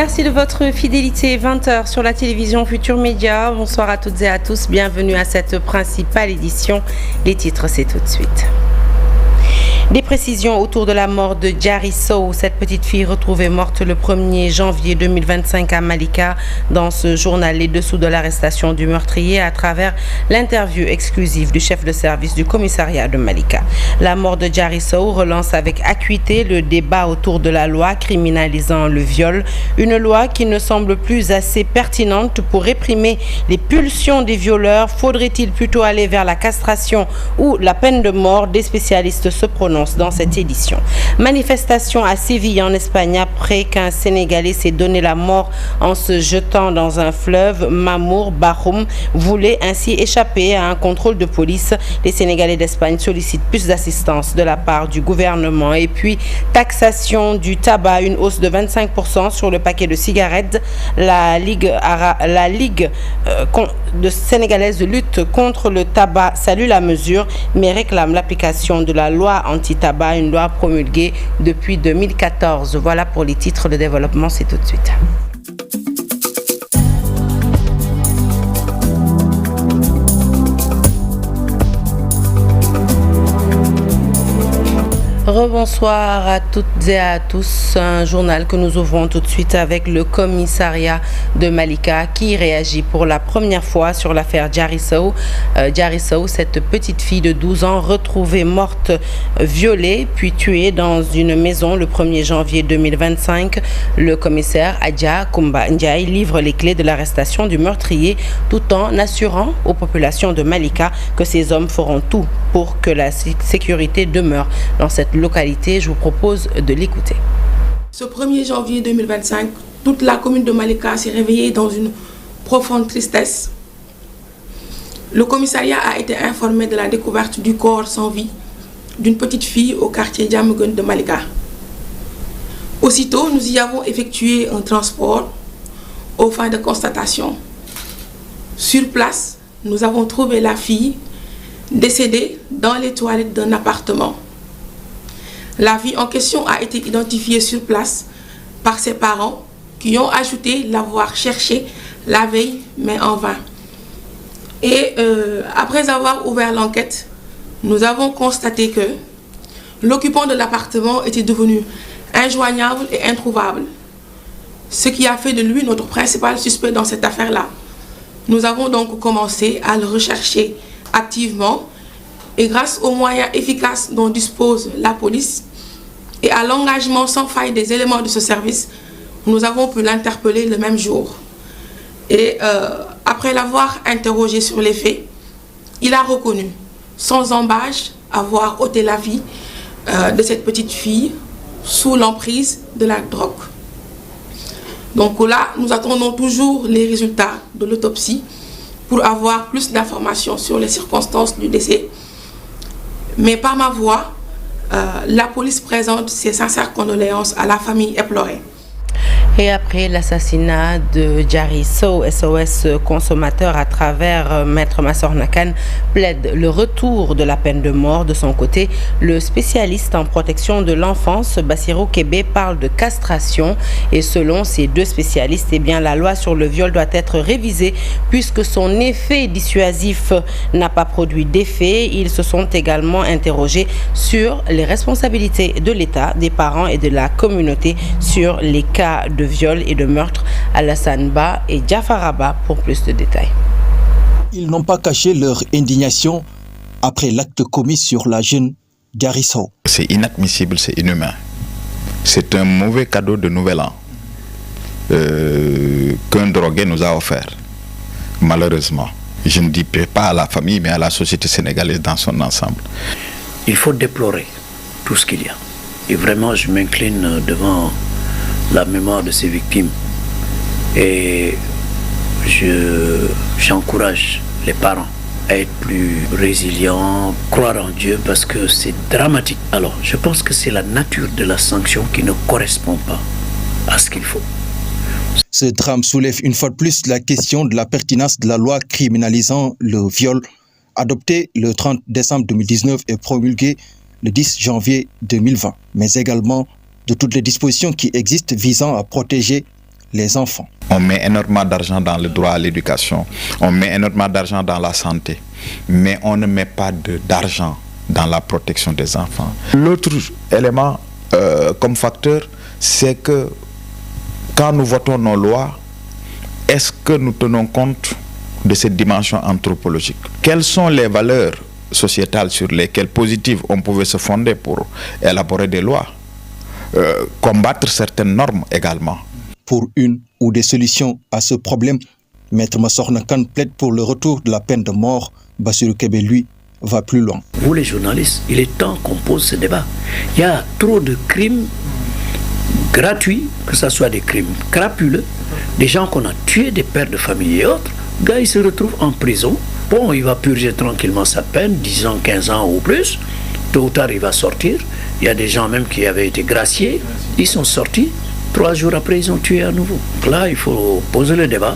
Merci de votre fidélité. 20h sur la télévision Futur Média. Bonsoir à toutes et à tous. Bienvenue à cette principale édition. Les titres, c'est tout de suite. Des précisions autour de la mort de Diary Sow, cette petite fille retrouvée morte le 1er janvier 2025 à Malika. Dans ce journal, les dessous de l'arrestation du meurtrier à travers l'interview exclusive du chef de service du commissariat de Malika. La mort de Diary Sow relance avec acuité le débat autour de la loi criminalisant le viol. Une loi qui ne semble plus assez pertinente pour réprimer les pulsions des violeurs. Faudrait-il plutôt aller vers la castration ou la peine de mort? Des spécialistes se prononcent dans cette édition. Manifestation à Séville en Espagne après qu'un Sénégalais s'est donné la mort en se jetant dans un fleuve. Mamour Bahoum voulait ainsi échapper à un contrôle de police. Les Sénégalais d'Espagne sollicitent plus d'assistance de la part du gouvernement. Et puis, taxation du tabac, une hausse de 25% sur le paquet de cigarettes. La Ligue sénégalaise de lutte contre le tabac salue la mesure, mais réclame l'application de la loi anti-tabac, une loi promulguée depuis 2014. Voilà pour les titres. Le développement, c'est tout de suite. Rebonsoir à toutes et à tous. Un journal que nous ouvrons tout de suite avec le commissariat de Malika qui réagit pour la première fois sur l'affaire Diary Sow. Diary Sow, cette petite fille de 12 ans retrouvée morte, violée puis tuée dans une maison le 1er janvier 2025. Le commissaire Adja Kumba Ndiaye livre les clés de l'arrestation du meurtrier tout en assurant aux populations de Malika que ces hommes feront tout pour que la sécurité demeure dans cette localité. Je vous propose de l'écouter. Ce 1er janvier 2025, toute la commune de Malika s'est réveillée dans une profonde tristesse. Le commissariat a été informé de la découverte du corps sans vie d'une petite fille au quartier Diamaguène de Malika. Aussitôt, nous y avons effectué un transport aux fins de constatation. Sur place, nous avons trouvé la fille décédée dans les toilettes d'un appartement. La vie en question a été identifiée sur place par ses parents qui ont ajouté l'avoir cherchée la veille, mais en vain. Et après avoir ouvert l'enquête, nous avons constaté que l'occupant de l'appartement était devenu injoignable et introuvable, ce qui a fait de lui notre principal suspect dans cette affaire-là. Nous avons donc commencé à le rechercher activement et grâce aux moyens efficaces dont dispose la police et à l'engagement sans faille des éléments de ce service, nous avons pu l'interpeller le même jour. Et après l'avoir interrogé sur les faits, il a reconnu sans embâche avoir ôté la vie de cette petite fille sous l'emprise de la drogue. Donc là, nous attendons toujours les résultats de l'autopsie pour avoir plus d'informations sur les circonstances du décès. Mais par ma voix, la police présente ses sincères condoléances à la famille éplorée. Et après l'assassinat de Diary Sow, SOS consommateur à travers Maître Massor Nakan plaide le retour de la peine de mort. De son côté, le spécialiste en protection de l'enfance, Bassirou Kébé, parle de castration. Et selon ces deux spécialistes, eh bien, la loi sur le viol doit être révisée puisque son effet dissuasif n'a pas produit d'effet. Ils se sont également interrogés sur les responsabilités de l'État, des parents et de la communauté sur les cas de viol et de meurtre. Alassane Ba et Diafaraba pour plus de détails. Ils n'ont pas caché leur indignation après l'acte commis sur la jeune Diary Sow. C'est inadmissible, c'est inhumain. C'est un mauvais cadeau de Nouvel An qu'un drogué nous a offert, malheureusement. Je ne dis pas à la famille, mais à la société sénégalaise dans son ensemble. Il faut déplorer tout ce qu'il y a. Et vraiment, je m'incline devant la mémoire de ces victimes. Et j'encourage les parents à être plus résilients, croire en Dieu parce que c'est dramatique. Alors, je pense que c'est la nature de la sanction qui ne correspond pas à ce qu'il faut. Ce drame soulève une fois de plus la question de la pertinence de la loi criminalisant le viol, adoptée le 30 décembre 2019 et promulguée le 10 janvier 2020, mais également de toutes les dispositions qui existent visant à protéger les enfants. On met énormément d'argent dans le droit à l'éducation, on met énormément d'argent dans la santé, mais on ne met pas d'argent dans la protection des enfants. L'autre élément comme facteur, c'est que quand nous votons nos lois, est-ce que nous tenons compte de cette dimension anthropologique? Quelles sont les valeurs sociétales sur lesquelles positives on pouvait se fonder pour élaborer des lois, combattre certaines normes également? Pour une ou des solutions à ce problème, Maître Massokhna Kane plaide pour le retour de la peine de mort. Bassirou Kébé, lui, va plus loin. Vous les journalistes, il est temps qu'on pose ce débat. Il y a trop de crimes gratuits, que ce soit des crimes crapuleux, des gens qu'on a tués, des pères de famille et autres. Le gars, il se retrouve en prison. Bon, il va purger tranquillement sa peine, 10 ans, 15 ans ou plus. Tôt ou tard, il va sortir. Il y a des gens même qui avaient été graciés. Ils sont sortis. 3 jours après, ils ont tué à nouveau. Donc là, il faut poser le débat.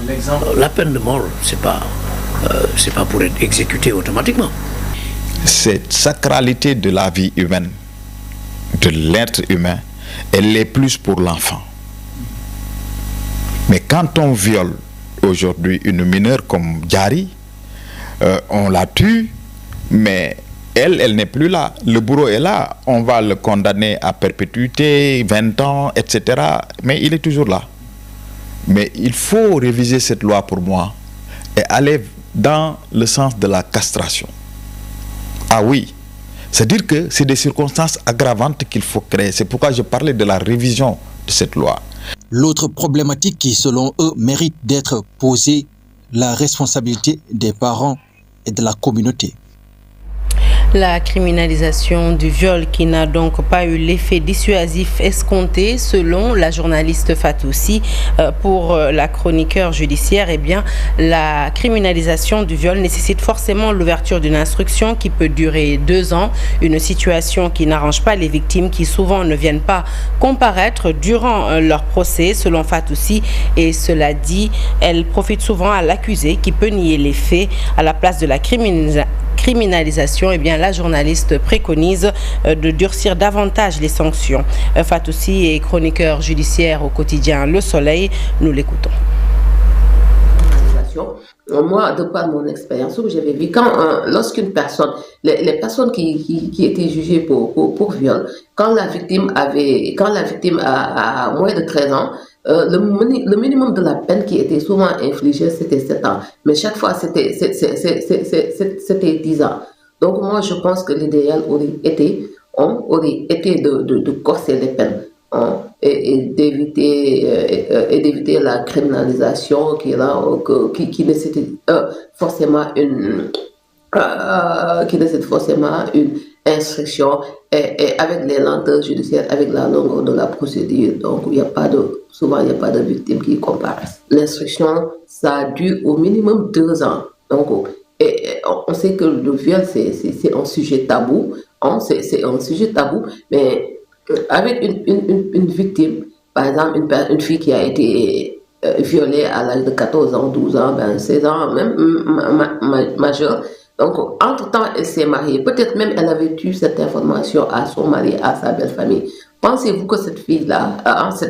La peine de mort, c'est pas pour être exécuté automatiquement. Cette sacralité de la vie humaine, de l'être humain, elle est plus pour l'enfant. Mais quand on viole aujourd'hui une mineure comme Diary, on la tue, mais elle n'est plus là. Le bourreau est là. On va le condamner à perpétuité, 20 ans, etc. Mais il est toujours là. Mais il faut réviser cette loi pour moi et aller dans le sens de la castration. Ah oui, c'est-à-dire que c'est des circonstances aggravantes qu'il faut créer. C'est pourquoi je parlais de la révision de cette loi. L'autre problématique qui, selon eux, mérite d'être posée, la responsabilité des parents et de la communauté. La criminalisation du viol qui n'a donc pas eu l'effet dissuasif escompté selon la journaliste Fatoussi. Pour la chroniqueur judiciaire, eh bien, la criminalisation du viol nécessite forcément l'ouverture d'une instruction qui peut durer 2 ans, une situation qui n'arrange pas les victimes qui souvent ne viennent pas comparaître durant leur procès selon Fatoussi. Et cela dit, elle profite souvent à l'accusé qui peut nier les faits. À la place de la criminalisation, eh bien, la journaliste préconise de durcir davantage les sanctions. Fatoussi est chroniqueur judiciaire au quotidien Le Soleil. Nous l'écoutons. Moi, de par mon expérience, j'avais vu lorsqu'une personne, les personnes qui étaient jugées pour viol, quand la victime a moins de 13 ans, le minimum de la peine qui était souvent infligée, c'était 7 ans. Mais chaque fois, c'était 10 ans. Donc moi, je pense que l'idéal aurait été de corser les peines et d'éviter la criminalisation qui nécessite forcément une instruction et avec les lenteurs judiciaires, avec la longueur de la procédure. Donc souvent il n'y a pas de victimes qui comparaissent. L'instruction, ça dure au minimum 2 ans. Donc on sait que le viol c'est un sujet tabou, c'est un sujet tabou, mais avec une victime, par exemple une fille qui a été violée à l'âge de 14 ans, 12 ans, 16 ans, même majeure. Donc, entre-temps, elle s'est mariée. Peut-être même elle avait eu cette information à son mari, à sa belle famille. Pensez-vous que cette fille-là,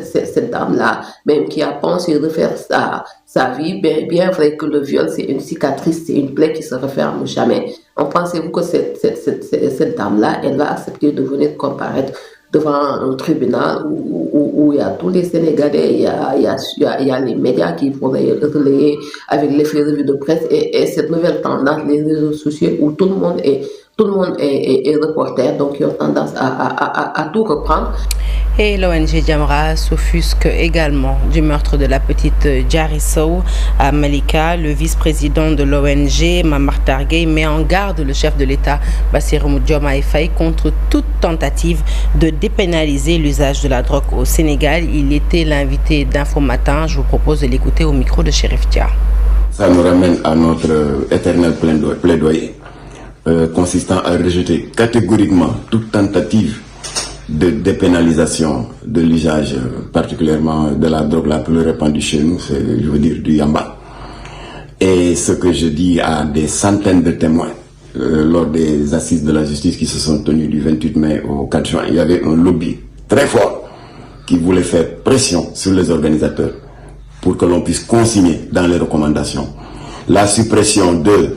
cette dame-là, même qui a pensé refaire sa vie, bien vrai que le viol, c'est une cicatrice, c'est une plaie qui se referme jamais. Pensez-vous que cette dame-là, elle va accepter de venir comparaître devant un tribunal où il y a tous les Sénégalais, il y a les médias qui vont relayer avec l'effet revue de presse et cette nouvelle tendance, les réseaux sociaux où tout le monde est reporter, donc ils ont tendance à tout reprendre. Et l'ONG Jamra s'offusque également du meurtre de la petite Diary Sow à Malika. Le vice-président de l'ONG, Mamar Gueye, met en garde le chef de l'État, Bassirou Diomaye Faye, contre toute tentative de dépénaliser l'usage de la drogue au Sénégal. Il était l'invité d'Info Matin. Je vous propose de l'écouter au micro de Chérif Dia. Ça nous ramène à notre éternel plaidoyer consistant à rejeter catégoriquement toute tentative de dépénalisation de l'usage, particulièrement de la drogue la plus répandue chez nous, c'est, je veux dire, du yamba. Et ce que je dis à des centaines de témoins lors des assises de la justice qui se sont tenues du 28 mai au 4 juin, il y avait un lobby très fort qui voulait faire pression sur les organisateurs pour que l'on puisse consigner dans les recommandations la suppression de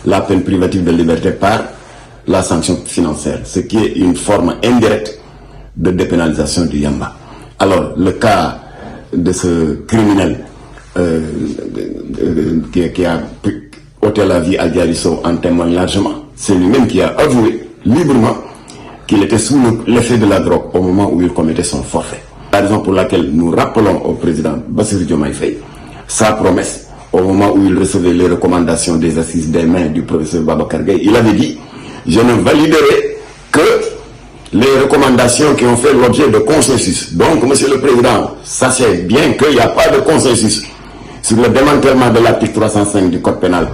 la peine privative de liberté par la sanction financière, ce qui est une forme indirecte de dépénalisation du yamba. Alors, le cas de ce criminel qui a ôté la vie à Diarisso en témoigne largement. C'est lui-même qui a avoué librement qu'il était sous l'effet de la drogue au moment où il commettait son forfait. La raison pour laquelle nous rappelons au président Bassirou Diomaye Faye sa promesse au moment où il recevait les recommandations des assises des mains du professeur Babacar Gaye. Il avait dit « Je ne validerai que les recommandations qui ont fait l'objet de consensus. » Donc, monsieur le président, sachez bien qu'il n'y a pas de consensus sur le démantèlement de l'article 305 du Code pénal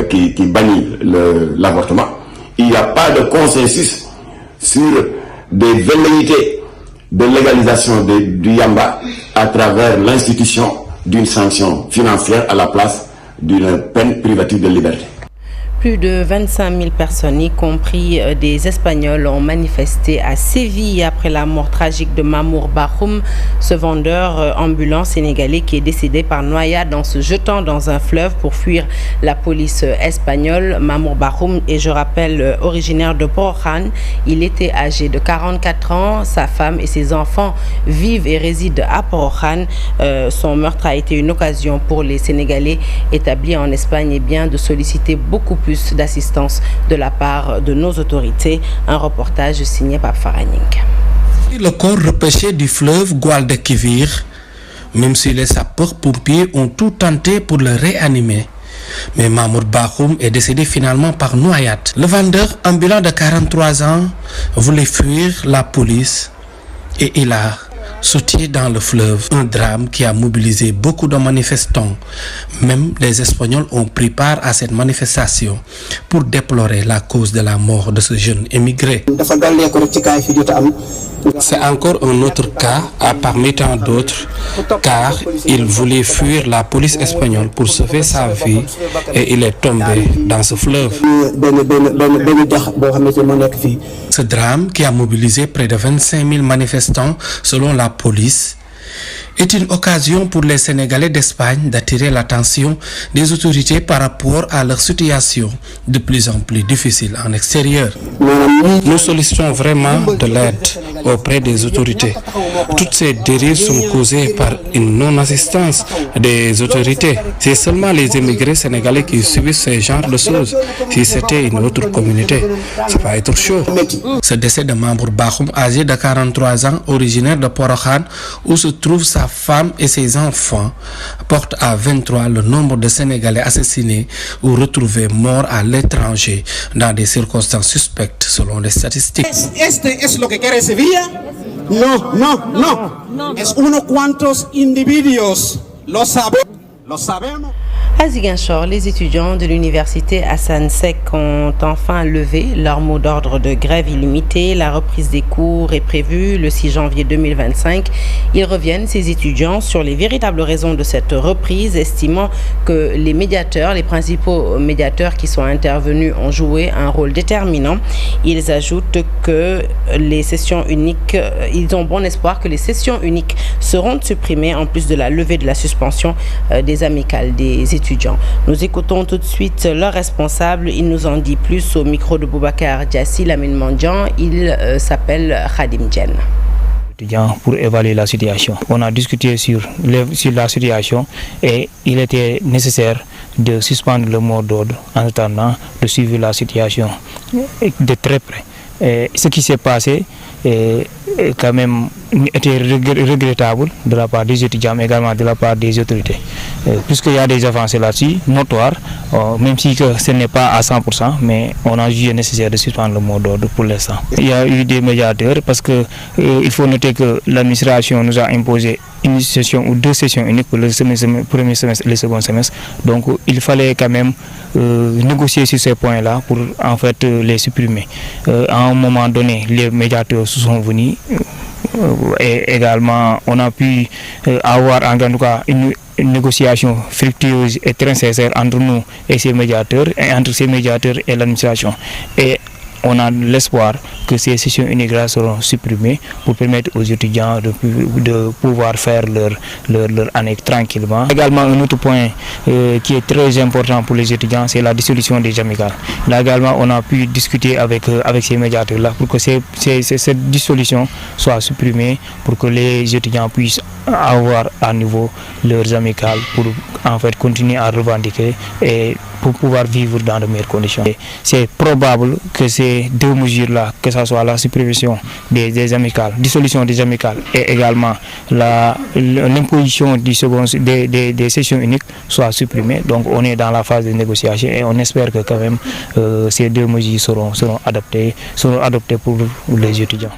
qui bannit l'avortement. Il n'y a pas de consensus sur des velléités de légalisation du yamba à travers l'institution d'une sanction financière à la place d'une peine privative de liberté. Plus de 25 000 personnes, y compris des Espagnols, ont manifesté à Séville après la mort tragique de Mamour Bahoum, ce vendeur ambulant sénégalais qui est décédé par noyade en se jetant dans un fleuve pour fuir la police espagnole. Mamour Bahoum est, je rappelle, originaire de Porokhane. Il était âgé de 44 ans. Sa femme et ses enfants vivent et résident à Porokhane. Son meurtre a été une occasion pour les Sénégalais établis en Espagne et bien de solliciter beaucoup plus d'assistance de la part de nos autorités. Un reportage signé par Faraning. Le corps repêché du fleuve Guadalquivir, même si les sapeurs-pompiers ont tout tenté pour le réanimer. Mais Mamour Bahoum est décédé finalement par noyade. Le vendeur ambulant de 43 ans voulait fuir la police et il a sauté dans le fleuve. Un drame qui a mobilisé beaucoup de manifestants. Même les Espagnols ont pris part à cette manifestation pour déplorer la cause de la mort de ce jeune émigré. C'est encore un autre cas parmi tant d'autres, car il voulait fuir la police espagnole pour sauver sa vie et il est tombé dans ce fleuve. Ce drame qui a mobilisé près de 25 000 manifestants selon la police est une occasion pour les Sénégalais d'Espagne d'attirer l'attention des autorités par rapport à leur situation de plus en plus difficile en extérieur. Nous sollicitons vraiment de l'aide auprès des autorités. Toutes ces dérives sont causées par une non-assistance des autorités. C'est seulement les immigrés sénégalais qui subissent ce genre de choses. Si c'était une autre communauté, ça va être chaud. Ce décès de Mamour Bahoum, âgé de 43 ans, originaire de Porokhane, où se trouve sa femme et ses enfants, porte à 23 le nombre de Sénégalais assassinés ou retrouvés morts à l'étranger dans des circonstances suspectes selon les statistiques. ¿Este es lo que quiere Sevilla? No. Es unos cuantos individuos. Lo sabemos. À Ziguinchor, les étudiants de l'université Hassan Sek ont enfin levé leur mot d'ordre de grève illimitée. La reprise des cours est prévue le 6 janvier 2025. Ils reviennent, ces étudiants, sur les véritables raisons de cette reprise, estimant que les médiateurs, les principaux médiateurs qui sont intervenus ont joué un rôle déterminant. Ils ajoutent que les sessions uniques, ils ont bon espoir que les sessions uniques seront supprimées en plus de la levée de la suspension des amicales des étudiants. Nous écoutons tout de suite leur responsable. Il nous en dit plus au micro de Boubacar Diassi, Lamine Mandian. Il s'appelle Khadim Djen. Pour évaluer la situation. On a discuté sur la situation et il était nécessaire de suspendre le mot d'ordre en attendant de suivre la situation de très près. Et ce qui s'est passé est quand même était regrettable de la part des étudiants, mais également de la part des autorités. Puisqu'il y a des avancées là-dessus, notoires, même si que ce n'est pas à 100%, mais on a jugé nécessaire de suspendre le mot d'ordre pour l'instant. Il y a eu des médiateurs parce que il faut noter que l'administration nous a imposé une session ou deux sessions uniques pour le premier semestre et le second semestre. Donc il fallait quand même négocier sur ces points-là pour en fait les supprimer. À un moment donné, les médiateurs se sont venus et également on a pu avoir en tout cas une négociation fructueuse et très sincère entre nous et ces médiateurs et entre ces médiateurs et l'administration. Et on a l'espoir que ces sessions uniques seront supprimées pour permettre aux étudiants de pouvoir faire leur année tranquillement. Également, un autre point qui est très important pour les étudiants, c'est la dissolution des amicales. Là également, on a pu discuter avec ces médiateurs-là pour que cette dissolution soit supprimée, pour que les étudiants puissent avoir à nouveau leurs amicales pour en fait continuer à revendiquer et pour pouvoir vivre dans de meilleures conditions. C'est probable que ces deux mesures-là, que ce soit la suppression des amicales, dissolution des amicales et également l'imposition des sessions uniques soient supprimées. Donc on est dans la phase de négociation et on espère que quand même ces deux mesures seront adoptées pour les étudiants.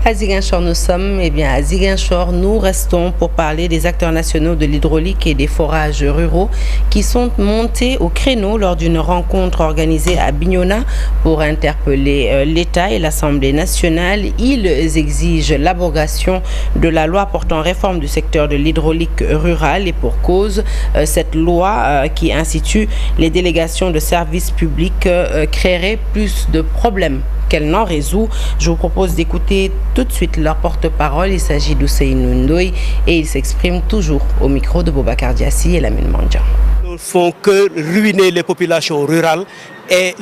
À Ziguinchor, nous sommes, à Ziguinchor, nous restons pour parler des acteurs nationaux de l'hydraulique et des forages ruraux qui sont montés au créneau lors d'une rencontre organisée à Bignona pour interpeller l'État et l'Assemblée nationale. Ils exigent l'abrogation de la loi portant réforme du secteur de l'hydraulique rurale et pour cause, cette loi qui institue les délégations de services publics créerait plus de problèmes qu'elle n'en résout. Je vous propose d'écouter tout de suite leur porte-parole. Il s'agit d'Ousseinou Ndoye et il s'exprime toujours au micro de Boubacar Diassi et Lamine Mandian. Nous ne font que ruiner les populations rurales et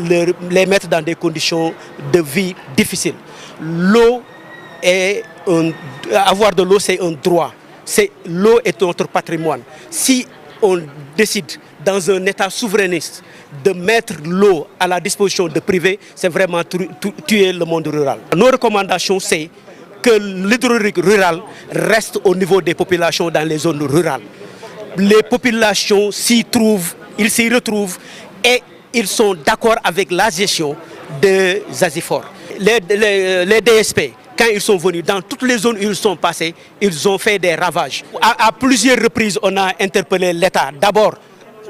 les mettre dans des conditions de vie difficiles. Avoir de l'eau, c'est un droit. L'eau est notre patrimoine. Si on décide dans un État souverainiste de mettre l'eau à la disposition de privés, c'est vraiment tuer le monde rural. Nos recommandations, c'est que l'hydraulique rurale reste au niveau des populations dans les zones rurales. Les populations s'y retrouvent et ils sont d'accord avec la gestion des Azifor. Les DSP, quand ils sont venus dans toutes les zones où ils sont passés, ils ont fait des ravages. À plusieurs reprises, on a interpellé l'État. D'abord,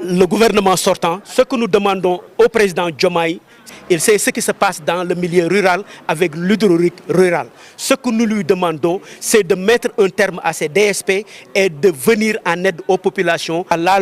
le gouvernement sortant, ce que nous demandons au président Diomaye, il sait ce qui se passe dans le milieu rural avec l'hydraulique rurale. Ce que nous lui demandons, c'est de mettre un terme à ces DSP et de venir en aide aux populations. La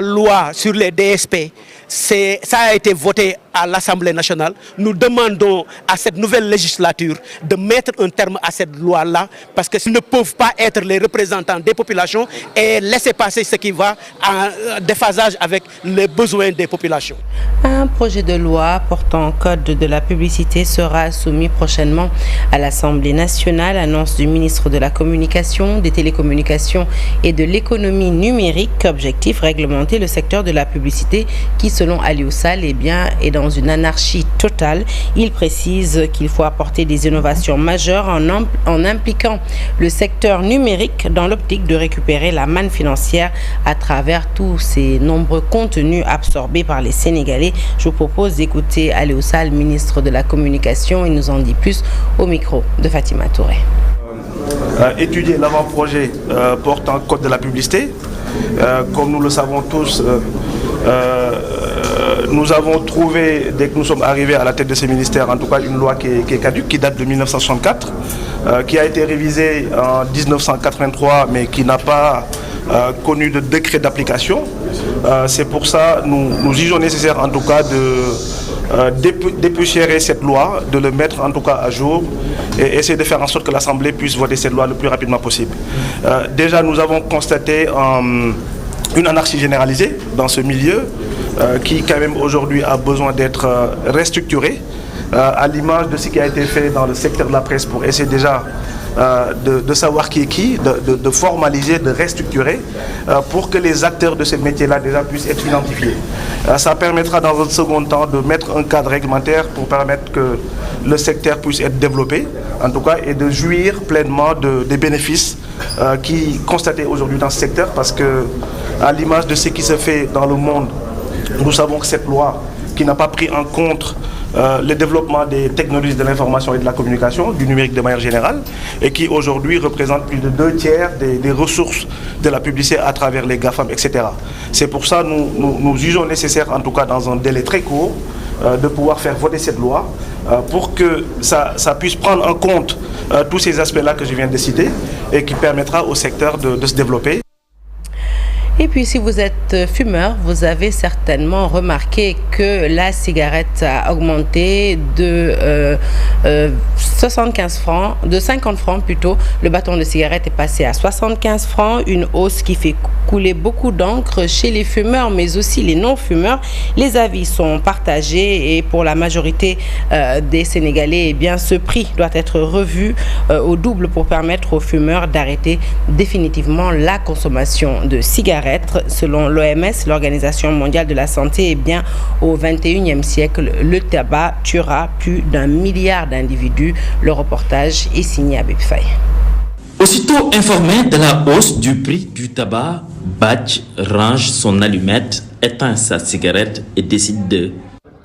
loi sur les DSP, ça a été voté à l'Assemblée nationale. Nous demandons à cette nouvelle législature de mettre un terme à cette loi-là parce qu'ils ne peuvent pas être les représentants des populations et laisser passer ce qui va en déphasage avec les besoins des populations. Un projet de loi portant code de la publicité sera soumis prochainement à l'Assemblée nationale. Annonce du ministre de la Communication, des Télécommunications et de l'Économie numérique. Objectif, réglementer le secteur de la publicité qui, selon Aliou Sall, est dans une anarchie totale. Il précise qu'il faut apporter des innovations majeures en impliquant le secteur numérique dans l'optique de récupérer la manne financière à travers tous ces nombreux contenus absorbés par les Sénégalais. Je vous propose d'écouter Aliou Sall, ministre de la Communication. Il nous en dit plus au micro de Fatima Touré. Étudier l'avant-projet portant code de la publicité. Comme nous le savons tous, nous avons trouvé, dès que nous sommes arrivés à la tête de ce ministère, en tout cas une loi qui est caduque, qui date de 1964, qui a été révisée en 1983, mais qui n'a pas connu de décret d'application. C'est pour ça que nous jugeons nécessaire en tout cas de dépoussiérer cette loi, de le mettre en tout cas à jour et essayer de faire en sorte que l'Assemblée puisse voter cette loi le plus rapidement possible. Déjà, nous avons constaté une anarchie généralisée dans ce milieu qui quand même aujourd'hui a besoin d'être restructuré à l'image de ce qui a été fait dans le secteur de la presse pour essayer déjà de savoir qui est qui, de formaliser, de restructurer pour que les acteurs de ce métier-là déjà puissent être identifiés. Ça permettra dans un second temps de mettre un cadre réglementaire pour permettre que le secteur puisse être développé, en tout cas, et de jouir pleinement des bénéfices qui constatés aujourd'hui dans ce secteur, parce que à l'image de ce qui se fait dans le monde, nous savons que cette loi qui n'a pas pris en compte le développement des technologies de l'information et de la communication, du numérique de manière générale, et qui aujourd'hui représente plus de 2/3 des ressources de la publicité à travers les GAFAM, etc. C'est pour ça que nous jugeons nécessaire, en tout cas dans un délai très court, de pouvoir faire voter cette loi pour que ça puisse prendre en compte tous ces aspects-là que je viens de citer et qui permettra au secteur de se développer. Et puis si vous êtes fumeur, vous avez certainement remarqué que la cigarette a augmenté de 75 francs, de 50 francs plutôt. Le bâton de cigarette est passé à 75 francs, une hausse qui fait couler beaucoup d'encre chez les fumeurs mais aussi les non-fumeurs. Les avis sont partagés et pour la majorité des Sénégalais, eh bien, ce prix doit être revu au double pour permettre aux fumeurs d'arrêter définitivement la consommation de cigarettes. Selon l'OMS, l'Organisation mondiale de la santé, eh bien, au XXIe siècle, le tabac tuera plus d'1 milliard d'individus. Le reportage est signé à Bepfaye. Aussitôt informé de la hausse du prix du tabac, Badj range son allumette, éteint sa cigarette et décide de...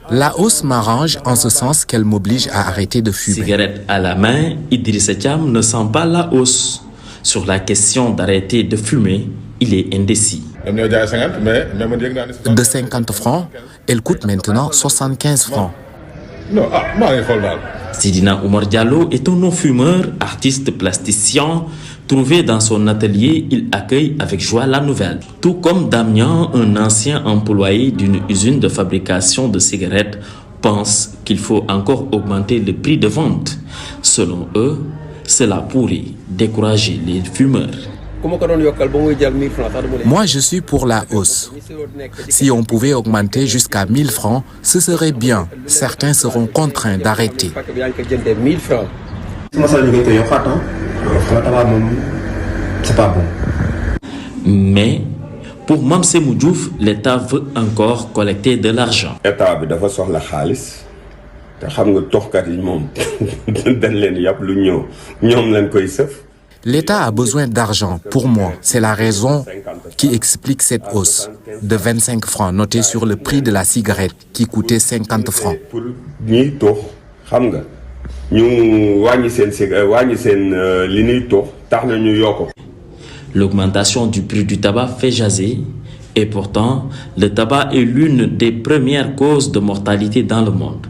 La hausse m'arrange en ce sens qu'elle m'oblige à arrêter de fumer. Cigarette à la main, Idrissa Thiam ne sent pas la hausse. Sur la question d'arrêter de fumer, il est indécis. De 50 francs, elle coûte maintenant 75 francs. Sidina Oumar Diallo est un non-fumeur, artiste plasticien. Trouvé dans son atelier, il accueille avec joie la nouvelle. Tout comme Damien, un ancien employé d'une usine de fabrication de cigarettes, pense qu'il faut encore augmenter le prix de vente. Selon eux, cela pourrait décourager les fumeurs. Moi, je suis pour la hausse. Si on pouvait augmenter jusqu'à 1000 francs, ce serait bien. Certains seront contraints d'arrêter. C'est pas bon. Mais pour Mamse Moudjouf, l'État veut encore collecter de l'argent. L'État a besoin d'argent. Pour moi, c'est la raison qui explique cette hausse de 25 francs notée sur le prix de la cigarette qui coûtait 50 francs. L'augmentation du prix du tabac fait jaser et pourtant, le tabac est l'une des premières causes de mortalité dans le monde.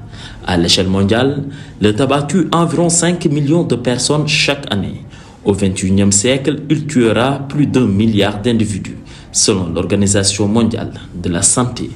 À l'échelle mondiale, le tabac tue environ 5 millions de personnes chaque année. Au XXIe siècle, il tuera plus d'1 milliard d'individus, selon l'Organisation mondiale de la santé.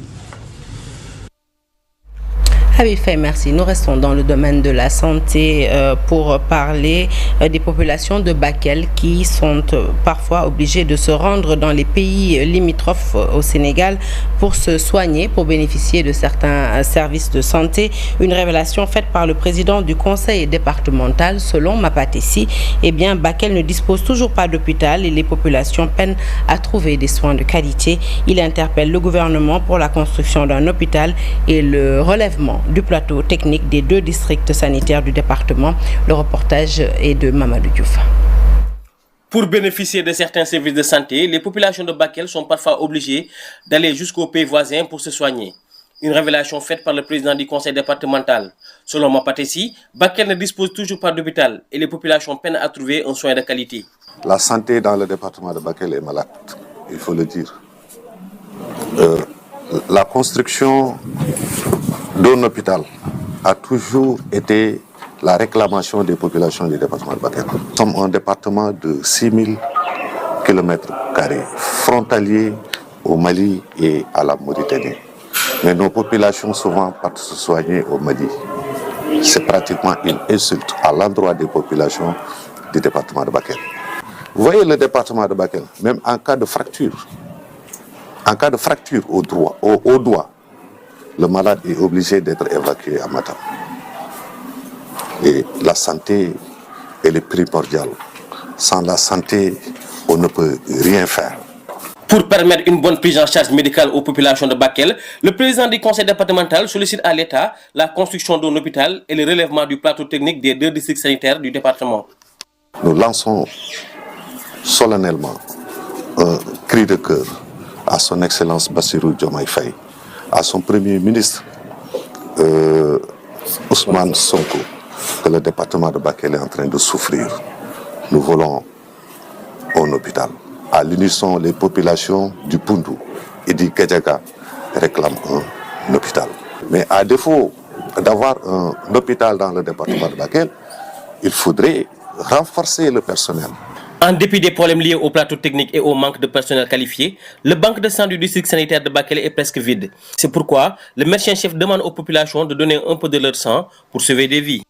Habib Faye, merci. Nous restons dans le domaine de la santé pour parler des populations de Bakel qui sont parfois obligées de se rendre dans les pays limitrophes au Sénégal pour se soigner, pour bénéficier de certains services de santé. Une révélation faite par le président du conseil départemental. Selon Mapatessi, eh bien, Bakel ne dispose toujours pas d'hôpital et les populations peinent à trouver des soins de qualité. Il interpelle le gouvernement pour la construction d'un hôpital et le relèvement du plateau technique des 2 districts sanitaires du département. Le reportage est de Mamadou Diouf. Pour bénéficier de certains services de santé, les populations de Bakel sont parfois obligées d'aller jusqu'aux pays voisins pour se soigner. Une révélation faite par le président du conseil départemental. Selon Mapatessi, Bakel ne dispose toujours pas d'hôpital et les populations peinent à trouver un soin de qualité. La santé dans le département de Bakel est malade, il faut le dire. La construction d'un hôpital a toujours été la réclamation des populations du département de Bakel. Nous sommes un département de 6000 km², frontalier au Mali et à la Mauritanie. Mais nos populations souvent partent se soigner au Mali. C'est pratiquement une insulte à l'endroit des populations du département de Bakel. Vous voyez le département de Bakel, même en cas de fracture au doigt, le malade est obligé d'être évacué à Matam. Et la santé, elle est primordiale. Sans la santé, on ne peut rien faire. Pour permettre une bonne prise en charge médicale aux populations de Bakel, le président du conseil départemental sollicite à l'État la construction d'un hôpital et le relèvement du plateau technique des 2 districts sanitaires du département. Nous lançons solennellement un cri de cœur à son Excellence Bassirou Diomaye Faye, à son Premier ministre Ousmane Sonko, que le département de Bakel est en train de souffrir. Nous voulons un hôpital. À l'unisson, les populations du Poundou et du Kedjaga réclament un hôpital. Mais à défaut d'avoir un hôpital dans le département de Bakel, il faudrait renforcer le personnel. En dépit des problèmes liés au plateau technique et au manque de personnel qualifié, le banque de sang du district sanitaire de Bakel est presque vide. C'est pourquoi le médecin-chef demande aux populations de donner un peu de leur sang pour sauver des vies.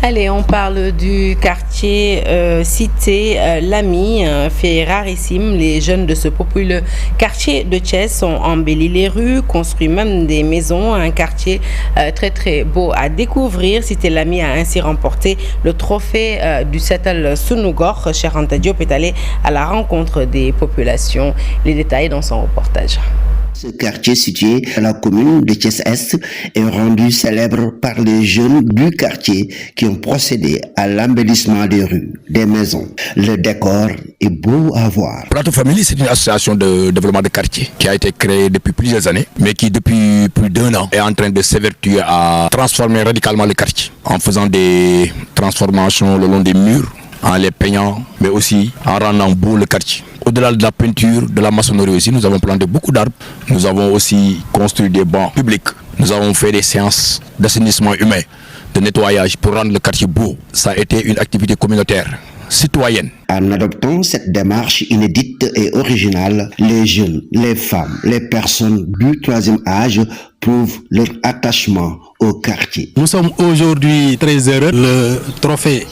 Allez, on parle du quartier cité Lamy, fait rarissime. Les jeunes de ce populeux quartier de Thiès ont embelli les rues, construit même des maisons. Un quartier très très beau à découvrir. Cité Lamy a ainsi remporté le trophée du Setal Sunugor. Cheikh Anta Diop est allé à la rencontre des populations. Les détails dans son reportage. Ce quartier situé dans la commune de Thiès-Est est rendu célèbre par les jeunes du quartier qui ont procédé à l'embellissement des rues, des maisons. Le décor est beau à voir. Plateau Family, c'est une association de développement de quartier qui a été créée depuis plusieurs années, mais qui depuis plus d'1 an est en train de s'évertuer à transformer radicalement le quartier en faisant des transformations le long des murs, en les peignant, mais aussi en rendant beau le quartier. Au-delà de la peinture, de la maçonnerie aussi, nous avons planté beaucoup d'arbres. Nous avons aussi construit des bancs publics. Nous avons fait des séances d'assainissement humain, de nettoyage pour rendre le quartier beau. Ça a été une activité communautaire, citoyenne. En adoptant cette démarche inédite et originale, les jeunes, les femmes, les personnes du 3e âge prouvent leur attachement au quartier. Nous sommes aujourd'hui très heureux. Le trophée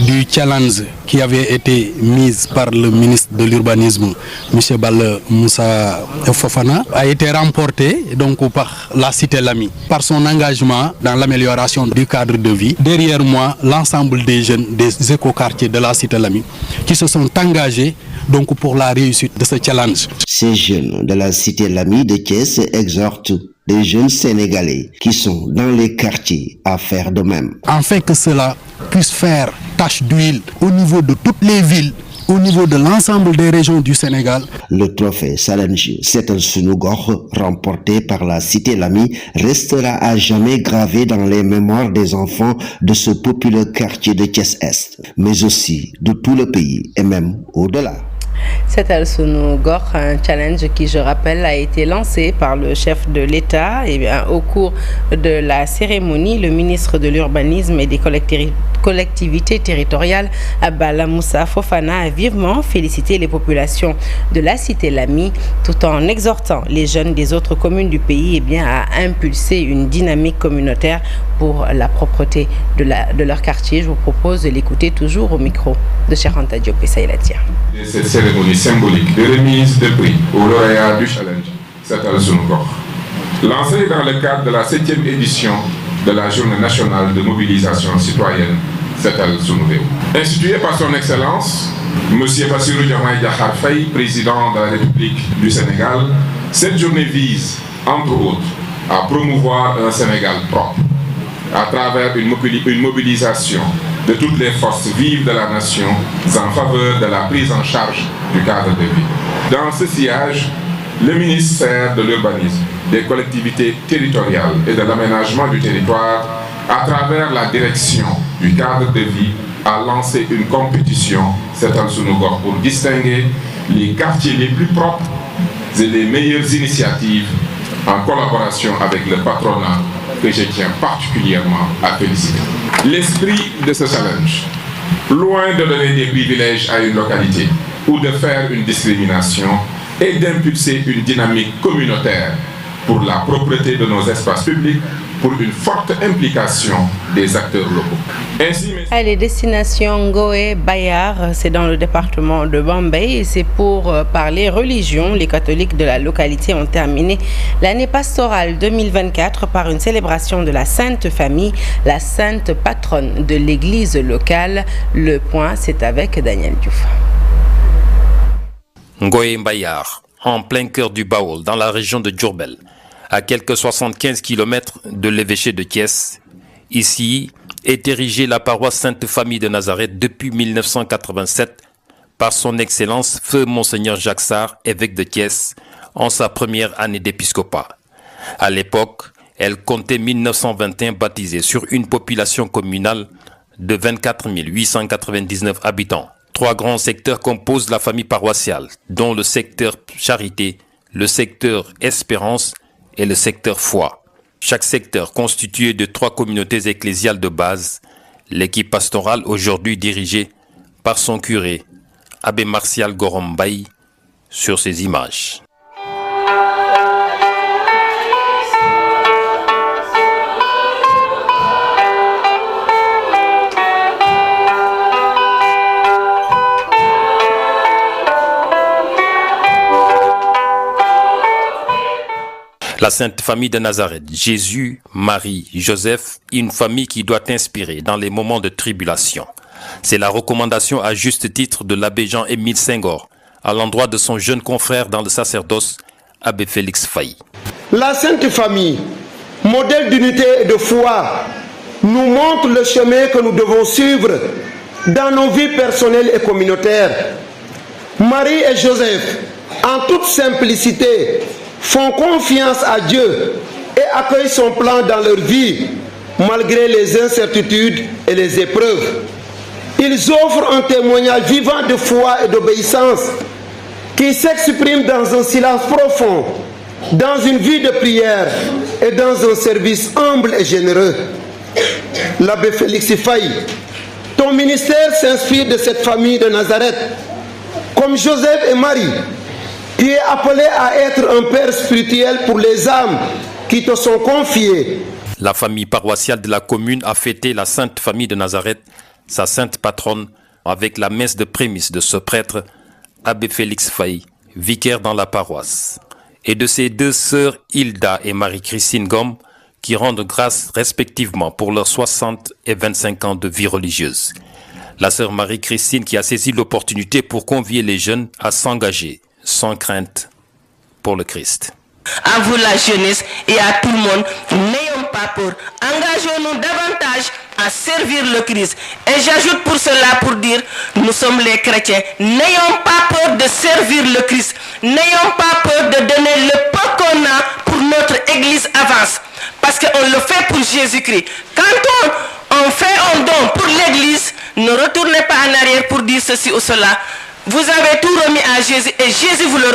du challenge qui avait été mis par le ministre de l'Urbanisme, M. Balla Moussa Fofana, a été remporté donc par la Cité Lamy, par son engagement dans l'amélioration du cadre de vie. Derrière moi, l'ensemble des jeunes des écoquartiers de la Cité Lamy qui se sont engagés donc pour la réussite de ce challenge. Ces jeunes de la Cité Lamy de Thiès exhortent les jeunes Sénégalais qui sont dans les quartiers à faire de même. Afin que cela puisse faire tache d'huile au niveau de toutes les villes, au niveau de l'ensemble des régions du Sénégal. Le trophée Challenge Setal Sunugor remporté par la Cité Lamy restera à jamais gravé dans les mémoires des enfants de ce populaire quartier de Thiès-Est, mais aussi de tout le pays et même au-delà. Setal Sunugor, un challenge qui, je rappelle, a été lancé par le chef de l'État. Et bien, au cours de la cérémonie, le ministre de l'Urbanisme et des collectivités territoriales, Balla Moussa Fofana, a vivement félicité les populations de la Cité Lamy, tout en exhortant les jeunes des autres communes du pays à impulser une dynamique communautaire pour la propreté de leur quartier. Je vous propose de l'écouter toujours au micro de Cheikh Anta Diop et Saïlatia. Cette cérémonie symbolique de remise de prix aux lauréats du challenge Setal Sunugor, lancée dans le cadre de la 7e édition de la Journée nationale de mobilisation citoyenne Setal Sunugor. Instituée par son Excellence, M. Bassirou Diomaye Diakhar Faye, président de la République du Sénégal, cette journée vise, entre autres, à promouvoir un Sénégal propre, à travers une mobilisation de toutes les forces vives de la nation en faveur de la prise en charge du cadre de vie. Dans ce sillage, le ministère de l'Urbanisme, des collectivités territoriales et de l'aménagement du territoire, à travers la direction du cadre de vie, a lancé une compétition Setal Sunugor pour distinguer les quartiers les plus propres et les meilleures initiatives en collaboration avec le patronat que je tiens particulièrement à féliciter. L'esprit de ce challenge, loin de donner des privilèges à une localité ou de faire une discrimination, est d'impulser une dynamique communautaire pour la propreté de nos espaces publics, pour une forte implication des acteurs locaux. Ainsi, Allez, destination Ngoé Bayar, c'est dans le département de Bambey et c'est pour parler religion. Les catholiques de la localité ont terminé l'année pastorale 2024 par une célébration de la Sainte Famille, la sainte patronne de l'église locale. Le point, c'est avec Daniel Diouf. Ngoé Bayar, en plein cœur du Baol, dans la région de Diourbel, à quelques 75 km de l'évêché de Thiès. Ici est érigée la paroisse Sainte Famille de Nazareth depuis 1987 par son Excellence Feu Monseigneur Jacques Sarr, évêque de Thiès, en sa première année d'épiscopat. À l'époque, elle comptait 1921 baptisés sur une population communale de 24 899 habitants. 3 grands secteurs composent la famille paroissiale, dont le secteur charité, le secteur espérance et le secteur foi. Chaque secteur constitué de 3 communautés ecclésiales de base, l'équipe pastorale aujourd'hui dirigée par son curé, Abbé Martial Gorombaï sur ces images. La Sainte Famille de Nazareth, Jésus, Marie, Joseph, une famille qui doit inspirer dans les moments de tribulation. C'est la recommandation à juste titre de l'abbé Jean-Émile Senghor à l'endroit de son jeune confrère dans le sacerdoce, abbé Félix Faye. La Sainte Famille, modèle d'unité et de foi, nous montre le chemin que nous devons suivre dans nos vies personnelles et communautaires. Marie et Joseph, en toute simplicité, font confiance à Dieu et accueillent son plan dans leur vie, malgré les incertitudes et les épreuves. Ils offrent un témoignage vivant de foi et d'obéissance qui s'exprime dans un silence profond, dans une vie de prière et dans un service humble et généreux. L'abbé Félix Faye, ton ministère s'inspire de cette famille de Nazareth. Comme Joseph et Marie, tu es appelé à être un père spirituel pour les âmes qui te sont confiées. La famille paroissiale de la commune a fêté la Sainte Famille de Nazareth, sa sainte patronne, avec la messe de prémices de ce prêtre, abbé Félix Faye, vicaire dans la paroisse, et de ses deux sœurs Hilda et Marie-Christine Gomme, qui rendent grâce respectivement pour leurs 60 et 25 ans de vie religieuse. La sœur Marie-Christine qui a saisi l'opportunité pour convier les jeunes à s'engager sans crainte pour le Christ. À vous la jeunesse et à tout le monde, n'ayons pas peur. Engageons-nous davantage à servir le Christ. Et j'ajoute pour cela pour dire, nous sommes les chrétiens. N'ayons pas peur de servir le Christ. N'ayons pas peur de donner le peu qu'on a pour notre Église avance. Parce qu'on le fait pour Jésus-Christ. Quand on fait un don pour l'Église, ne retournez pas en arrière pour dire ceci ou cela. Vous avez tout remis à Jésus et Jésus vous le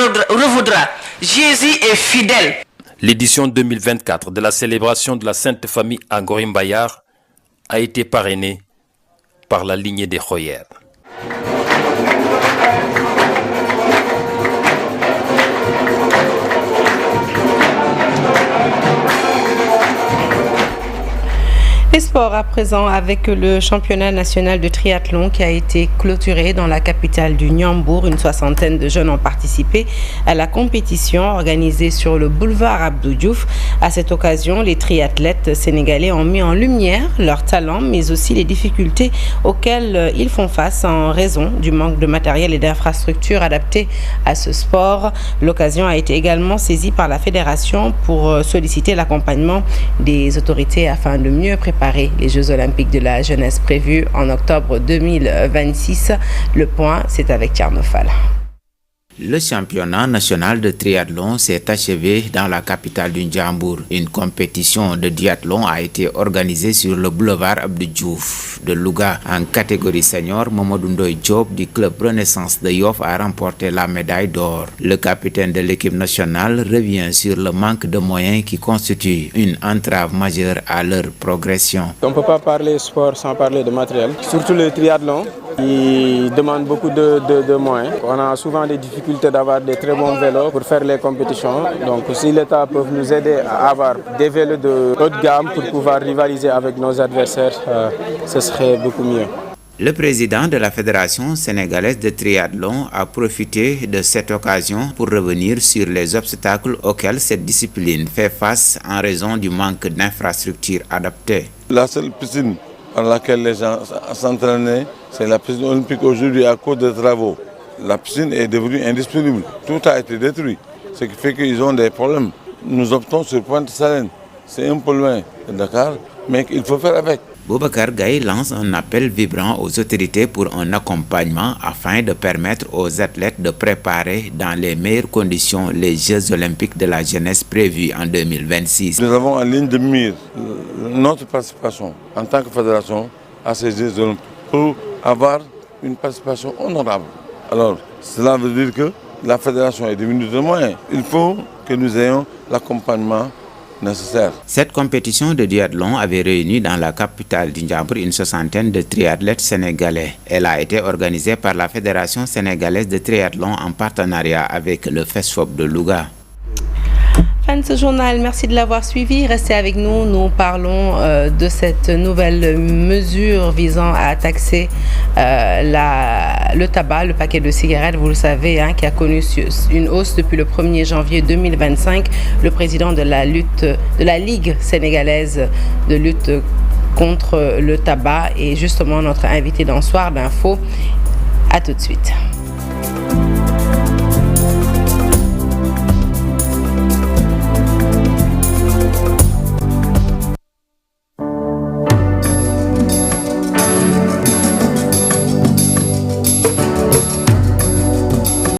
revaudra. Jésus est fidèle. L'édition 2024 de la célébration de la Sainte Famille à Gorimbayar a été parrainée par la lignée des Royer. Les sports à présent avec le championnat national de triathlon qui a été clôturé dans la capitale du Niambour. Une soixantaine de jeunes ont participé à la compétition organisée sur le boulevard Abdou Diouf. À cette occasion, les triathlètes sénégalais ont mis en lumière leur talent mais aussi les difficultés auxquelles ils font face en raison du manque de matériel et d'infrastructures adaptés à ce sport. L'occasion a été également saisie par la fédération pour solliciter l'accompagnement des autorités afin de mieux préparer les Jeux Olympiques de la jeunesse prévus en octobre 2026. Le point, c'est avec Tchernophal. Le championnat national de triathlon s'est achevé dans la capitale du Niambour. Une compétition de triathlon a été organisée sur le boulevard Abdou Diouf de Louga. En catégorie senior, Mamadou Ndoye Diop du club Renaissance de Yoff a remporté la médaille d'or. Le capitaine de l'équipe nationale revient sur le manque de moyens qui constitue une entrave majeure à leur progression. On ne peut pas parler sport sans parler de matériel, surtout le triathlon. Il demande beaucoup de moyens. On a souvent des difficultés d'avoir des très bons vélos pour faire les compétitions. Donc si l'État peut nous aider à avoir des vélos de haute gamme pour pouvoir rivaliser avec nos adversaires, ce serait beaucoup mieux. Le président de la Fédération sénégalaise de triathlon a profité de cette occasion pour revenir sur les obstacles auxquels cette discipline fait face en raison du manque d'infrastructures adaptées. La seule piscine par laquelle les gens s'entraînaient, c'est la piscine olympique aujourd'hui à cause des travaux. La piscine est devenue indisponible. Tout a été détruit, ce qui fait qu'ils ont des problèmes. Nous optons sur Pointe-Salène. C'est un peu loin de Dakar, mais il faut faire avec. Boubacar Gaye lance un appel vibrant aux autorités pour un accompagnement afin de permettre aux athlètes de préparer dans les meilleures conditions les Jeux Olympiques de la jeunesse prévus en 2026. Nous avons en ligne de mire notre participation en tant que fédération à ces Jeux Olympiques pour avoir une participation honorable. Alors, cela veut dire que la fédération est diminuée de moyens. Il faut que nous ayons l'accompagnement nécessaires. Cette compétition de duathlon avait réuni dans la capitale du Ndiambour une soixantaine de triathlètes sénégalais. Elle a été organisée par la Fédération sénégalaise de triathlon en partenariat avec le FESFOP de Louga. Fin de ce journal, merci de l'avoir suivi. Restez avec nous, nous parlons de cette nouvelle mesure visant à taxer le tabac, le paquet de cigarettes, vous le savez, qui a connu une hausse depuis le 1er janvier 2025. Le président de la Ligue sénégalaise de lutte contre le tabac est justement notre invité dans Soir d'Info. À tout de suite.